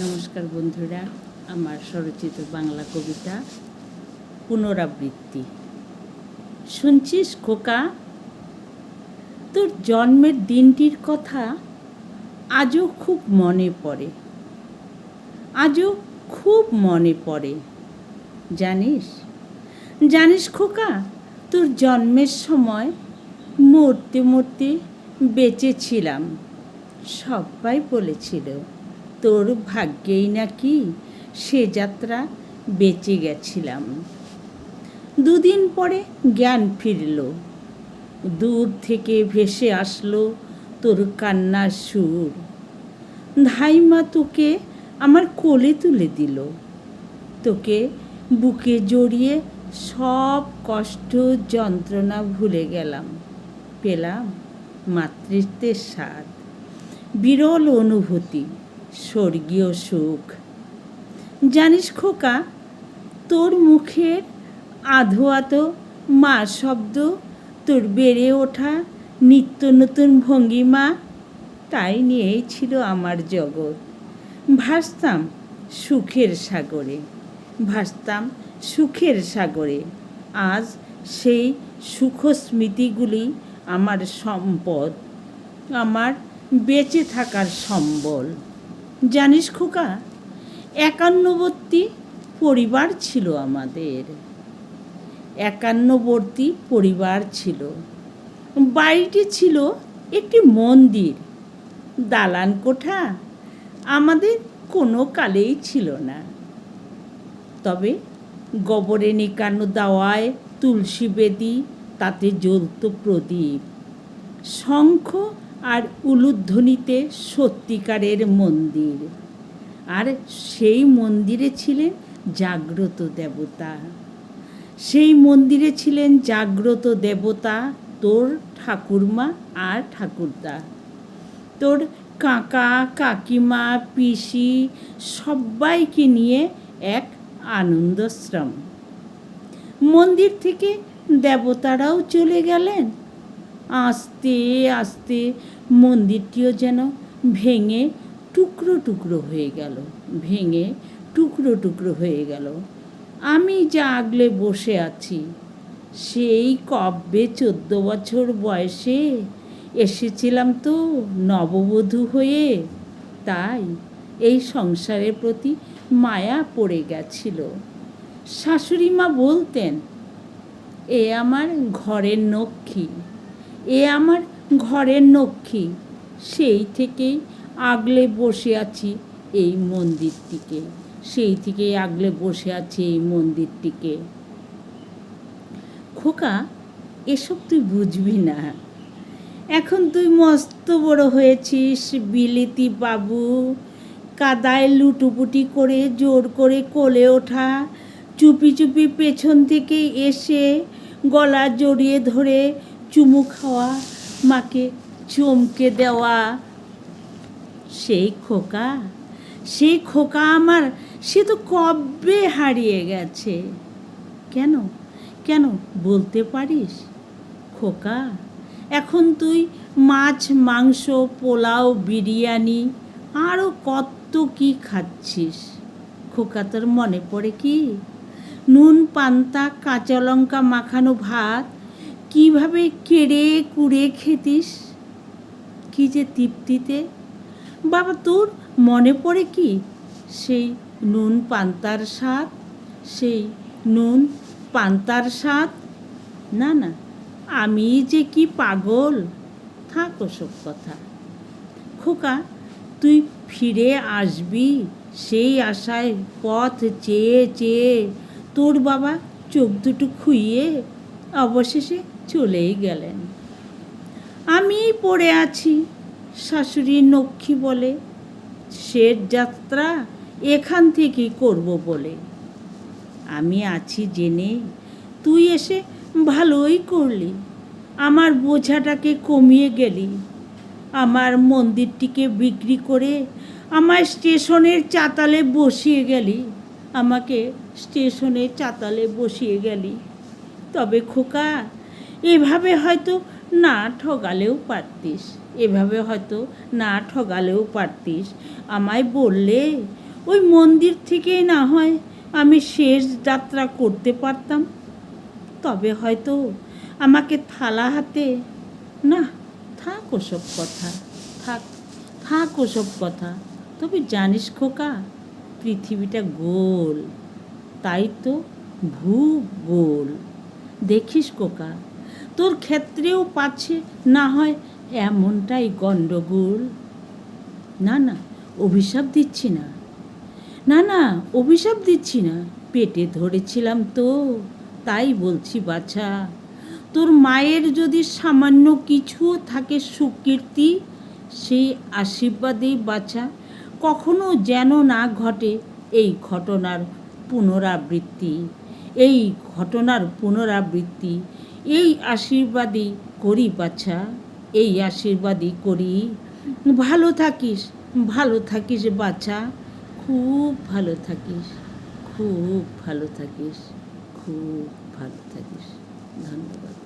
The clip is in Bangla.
নমস্কার বন্ধুরা, আমার স্বরচিত বাংলা কবিতা পুনরাবৃত্তি। শুনছিস খোকা, তোর জন্মের দিনটির কথা আজও খুব মনে পড়ে, আজও খুব মনে পড়ে। জানিস জানিস খোকা, তোর জন্মের সময় মরতে মরতে বেঁচে ছিলাম। সবাই বলেছিল তোর ভাগ্যেই নাকি সে যাত্রা বেঁচে গেছিলাম। দুদিন পরে জ্ঞান ফিরল, দূর থেকে ভেসে আসলো তোর কান্নার সুর। ধাইমা তোকে আমার কোলে তুলে দিল, তোকে বুকে জড়িয়ে সব কষ্ট যন্ত্রণা ভুলে গেলাম। পেলাম মাতৃত্বের স্বাদ, বিরল অনুভূতি, স্বর্গীয় সুখ। জানিস খোকা, তোর মুখের আধো আধো মা শব্দ, তোর বেড়ে ওঠা নিত্য নতুন ভঙ্গিমা, তাই নিয়েই ছিল আমার জগৎ। ভাসতাম সুখের সাগরে, ভাসতাম সুখের সাগরে। আজ সেই সুখ স্মৃতিগুলি আমার সম্পদ, আমার বেঁচে থাকার সম্বল। জানিস খোকা, 51বর্তী পরিবার ছিল আমাদের, 51বর্তী পরিবার ছিল। বাড়িটি ছিল একটি মন্দির, দালান কোঠা আমাদের কোনো কালেই ছিল না। তবে গোবরে নিকানো দাওয়ায় তুলসী বেদি, তাতে জ্বলত প্রদীপ, শঙ্খ আর উলুধ্বনিতে সত্যিকারের মন্দির। আর সেই মন্দিরে ছিলেন জাগ্রত দেবতা, সেই মন্দিরে ছিলেন জাগ্রত দেবতা তোর ঠাকুরমা আর ঠাকুরদা, তোর কাকা কাকিমা পিসি, সবাইকে নিয়ে এক আনন্দশ্রম। মন্দির থেকে দেবতারাও চলে গেলেন। আস্তে আস্তে মন্দিরটিও যেন ভেঙে টুকরো টুকরো হয়ে গেল, ভেঙে টুকরো টুকরো হয়ে গেল। আমি যা আগলে বসে আছি, সেই কবে 14 বছর বয়সে এসেছিলাম তো নববধূ হয়ে, তাই এই সংসারের প্রতি মায়া পড়ে গেছিল। শাশুড়ি মা বলতেন, এ আমার ঘরের লক্ষ্মী, এ আমার ঘরের লক্ষ্মী। সেই থেকেই আগলে বসে আছি এই মন্দিরটিকে, সেই থেকেই আগলে বসে আছি এই মন্দিরটিকে। খোকা, এসব তুই বুঝবি না, এখন তুই মস্ত বড় হয়েছিস বিলেতি বাবু। কাদায় লুটুপুটি করে জোর করে কোলে ওঠা, চুপি চুপি পেছন থেকে এসে গলা জড়িয়ে ধরে চুমু খাওয়া, মাকে চমকে দেওয়া। সেই খোকা, সেই খোকা আমার, সে তো কবে হারিয়ে গেছে। কেন কেন বলতে পারিস খোকা? এখন তুই মাছ মাংস পোলাও বিরিয়ানি আরও কত কি খাচ্ছিস। খোকা, তোর মনে পড়ে কি নুন পান্তা কাঁচা লঙ্কা মাখানো ভাত কিভাবে কেড়ে কুড়ে খেতিস, কি যে তৃপ্তিতে। বাবা, তোর মনে পড়ে কি সেই নুন পান্তার স্বাদ, সেই নুন পান্তার স্বাদ? না না, আমি যে কি পাগল, থাক ওসব কথা। খোকা, তুই ফিরে আসবি সেই আশায় পথ চেয়ে চেয়ে তোর বাবা চোখ দুটো খুইয়ে অবশেষে চলেই গেলেন। আমিই পড়ে আছি শাশুড়ি লক্ষ্মী বলে, শেষ যাত্রা এখান থেকেই করব বলে। আমি আছি জেনে তুই এসে ভালোই করলি, আমার বোঝাটাকে কমিয়ে গেলি। আমার মন্দিরটিকে বিক্রি করে আমার স্টেশনের চাতালে বসিয়ে গেলি, আমাকে স্টেশনের চাতালে বসিয়ে গেলি। তবে খোকা, এভাবে হয়তো না ঠগালেও পারতিস, এভাবে হয়তো না ঠগালেও পারতিস। আমায় বললে ওই মন্দির থেকেই না হয় আমি শেষ যাত্রা করতে পারতাম, তবে হয়তো আমাকে থালা হাতে, না, থাক ওসব কথা, থাক থাক ওসব কথা। তবে জানিস খোকা, পৃথিবীটা গোল, তাই তো ভূগোল। দেখিস খোকা, তোর ক্ষেত্রেও পাচ্ছে না হয় এমনটাই গণ্ডগোল। না না, অভিশাপ দিচ্ছি না, না না, অভিশাপ দিচ্ছি না, পেটে ধরেছিলাম তো, তাই বলছি বাছা, তোর মায়ের যদি সামান্য কিছুও থাকে সুকীর্তি, সেই আশীর্বাদেই বাছা কখনো যেন না ঘটে এই ঘটনার পুনরাবৃত্তি, এই ঘটনার পুনরাবৃত্তি। এই আশীর্বাদই করি বাছা, এই আশীর্বাদই করি। ভালো থাকিস, ভালো থাকিস বাছা, খুব ভালো থাকিস, খুব ভালো থাকিস, খুব ভালো থাকিস। ধন্যবাদ।